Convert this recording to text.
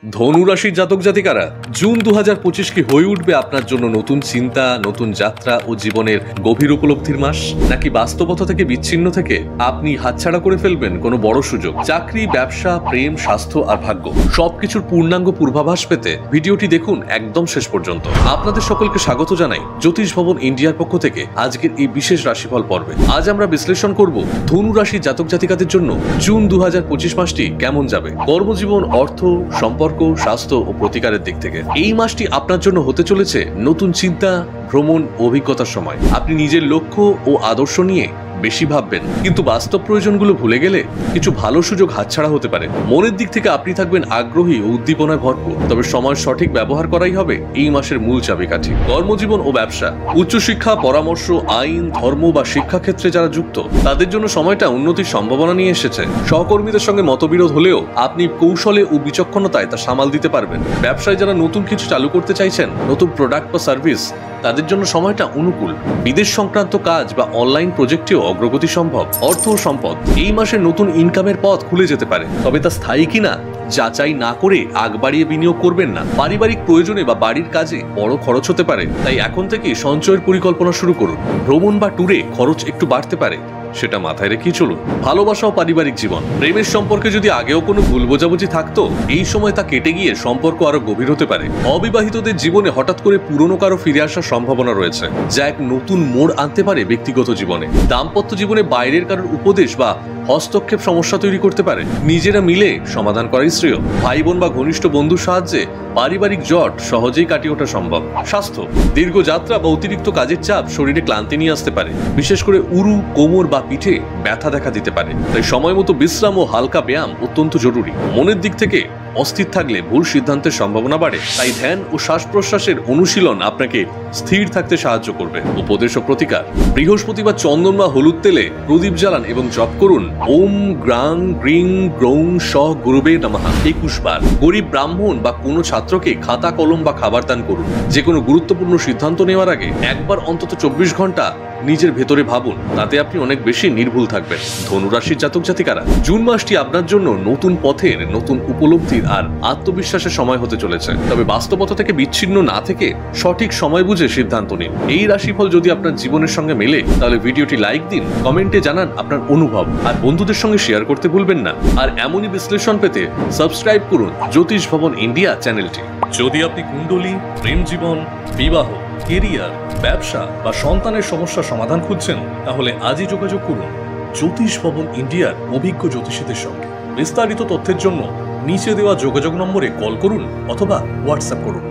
ধনু রাশির জাতক জাতিকারা জুন 2025 কি হয়ে উঠবে আপনার জন্য নতুন চিন্তা, নতুন যাত্রা ও জীবনের গভীর উপলব্ধির মাস, নাকি বাস্তবতা থেকে বিচ্ছিন্ন থেকে আপনি হাতছাড়া করে ফেলবেন কোনো বড় সুযোগ? চাকরি, ব্যবসা, প্রেম, স্বাস্থ্য আর ভাগ্য সবকিছুর পূর্ণাঙ্গ পূর্বাভাস পেতে ভিডিওটি দেখুন একদম শেষ পর্যন্ত। আপনাদের সকলকে স্বাগত জানাই জ্যোতিষ ভবন ইন্ডিয়ার পক্ষ থেকে আজকের এই বিশেষ রাশিফল পর্বে। আজ আমরা বিশ্লেষণ করব ধনু রাশির জাতক জাতিকাদের জন্য জুন 2025 মাসটি কেমন যাবে, কর্মজীবন, অর্থ, সম্পর্ক, স্বাস্থ্য ও প্রতিকারের দিক থেকে। এই মাসটি আপনার জন্য হতে চলেছে নতুন চিন্তা, ভ্রমণ, অভিজ্ঞতার সময়। আপনি নিজের লক্ষ্য ও আদর্শ নিয়ে বেশি ভাববেন, কিন্তু বাস্তব প্রয়োজনগুলো ভুলে গেলে কিছু ভালো সুযোগ হাতছাড়া হতে পারে। মনের দিক থেকে আপনি থাকবেন আগ্রহী ও উদ্দীপনায় ভরপুর, তবে সময় সঠিক ব্যবহার করাই হবে এই মাসের মূল চাবিকাঠি। কর্মজীবন ও ব্যবসা, উচ্চশিক্ষা, পরামর্শ, আইন, ধর্ম বা শিক্ষাক্ষেত্রে যারা যুক্ত তাদের জন্য সময়টা উন্নতির সম্ভাবনা নিয়ে এসেছে। সহকর্মীদের সঙ্গে মতবিরোধ হলেও আপনি কৌশলে ও বিচক্ষণতায় তা সামাল দিতে পারবেন। ব্যবসায় যারা নতুন কিছু চালু করতে চাইছেন, নতুন প্রোডাক্ট বা সার্ভিস, তাদের জন্য সময়টা অনুকূল। বিদেশ সংক্রান্ত কাজ বা অনলাইন প্রজেক্টেও অগ্রগতি সম্ভব। অর্থ ও সম্পদ, এই মাসে নতুন ইনকামের পথ খুলে যেতে পারে, তবে তা স্থায়ী কিনা যাচাই না করে আগ বাড়িয়ে বিনিয়োগ করবেন না। পারিবারিক প্রয়োজনে বা বাড়ির কাজে বড় খরচ হতে পারে, তাই এখন থেকে সঞ্চয়ের পরিকল্পনা শুরু করুন। ভ্রমণ বা ট্যুরে খরচ একটু বাড়তে পারে, সেটা মাথায় রেখেই চলুন। ভালোবাসা ও পারিবারিক জীবন, প্রেমের সম্পর্কে যদি আগেও কোনো ভুল বোঝাবুঝি থাকতো, এই সময় তা কেটে গিয়ে সম্পর্ক আরো গভীর হতে পারে। অবিবাহিতদের জীবনে হঠাৎ করে পুরনো কারো ফিরে আসার সম্ভাবনা রয়েছে, যা এক নতুন মোড় আনতে পারে ব্যক্তিগত জীবনে। দাম্পত্য জীবনে বাইরের কারোর উপদেশ বা হস্তক্ষেপ সমস্যা তৈরি করতে পারে, নিজেরা মিলে সমাধান করাই শ্রেয়। ভাই বোন বা ঘনিষ্ঠ বন্ধুর সাহায্যে পারিবারিক জট সহজেই কাটিয়ে ওঠা সম্ভব। স্বাস্থ্য, দীর্ঘ যাত্রা বা অতিরিক্ত কাজের চাপ শরীরে ক্লান্তি নিয়ে আসতে পারে, বিশেষ করে উরু, কোমর বা পিঠে ব্যথা দেখা দিতে পারে, তাই সময় মতো বিশ্রাম ও হালকা ব্যায়াম অত্যন্ত জরুরি। মনের দিক থেকে অস্থির থাকলে ভুল সিদ্ধান্তের সম্ভাবনা বাড়ে, তাই ধ্যান ও শ্বাস প্রশ্বাসের অনুশীলন আপনাকে স্থির থাকতে সাহায্য করবে। উপদেশ ও প্রতিকার, বৃহস্পতিবার চন্দন বা হলুদ তেলে প্রদীপ জ্বালান এবং জপ করুন ওম গ্রাং গ্রিং গ্রৌং শ গুরুবে নমঃ 21 বার। গরিব ব্রাহ্মণ বা কোনো ছাত্রকে খাতা, কলম বা খাবার দান করুন। যে কোনো গুরুত্বপূর্ণ সিদ্ধান্ত নেওয়ার আগে একবার অন্তত 24 ঘন্টা নিজের ভেতরে ভাবুন, তাতে আপনি অনেক বেশি নির্ভুল থাকবেন। ধনুরাশির জাতক জাতিকারা, জুন মাসটি আপনার জন্য নতুন পথের, নতুন উপলব্ধির আর আত্মবিশ্বাসের সময় হতে চলেছে, তবে বাস্তবতা থেকে বিচ্ছিন্ন না থেকে সঠিক সময় বুঝে সিদ্ধান্ত নিন। এই রাশিফল যদি আপনার জীবনের সঙ্গে মেলে, তাহলে ভিডিওটি লাইক দিন, কমেন্টে জানান আপনার অনুভব, আর বন্ধুদের সঙ্গে শেয়ার করতে ভুলবেন না। আর এমনই বিশ্লেষণ পেতে সাবস্ক্রাইব করুন জ্যোতিষ ভবন ইন্ডিয়া চ্যানেলটি। যদি আপনি কুণ্ডলী, প্রেম জীবন, বিবাহ, কেরিয়ার, ব্যবসা বা সন্তানের সমস্যার সমাধান খুঁজছেন, তাহলে আজই যোগাযোগ করুন জ্যোতিষ ভবন ইন্ডিয়ার অভিজ্ঞ জ্যোতিষীদের সঙ্গে। বিস্তারিত তথ্যের জন্য নিচে দেওয়া যোগাযোগ নম্বরে কল করুন অথবা হোয়াটসঅ্যাপ করুন।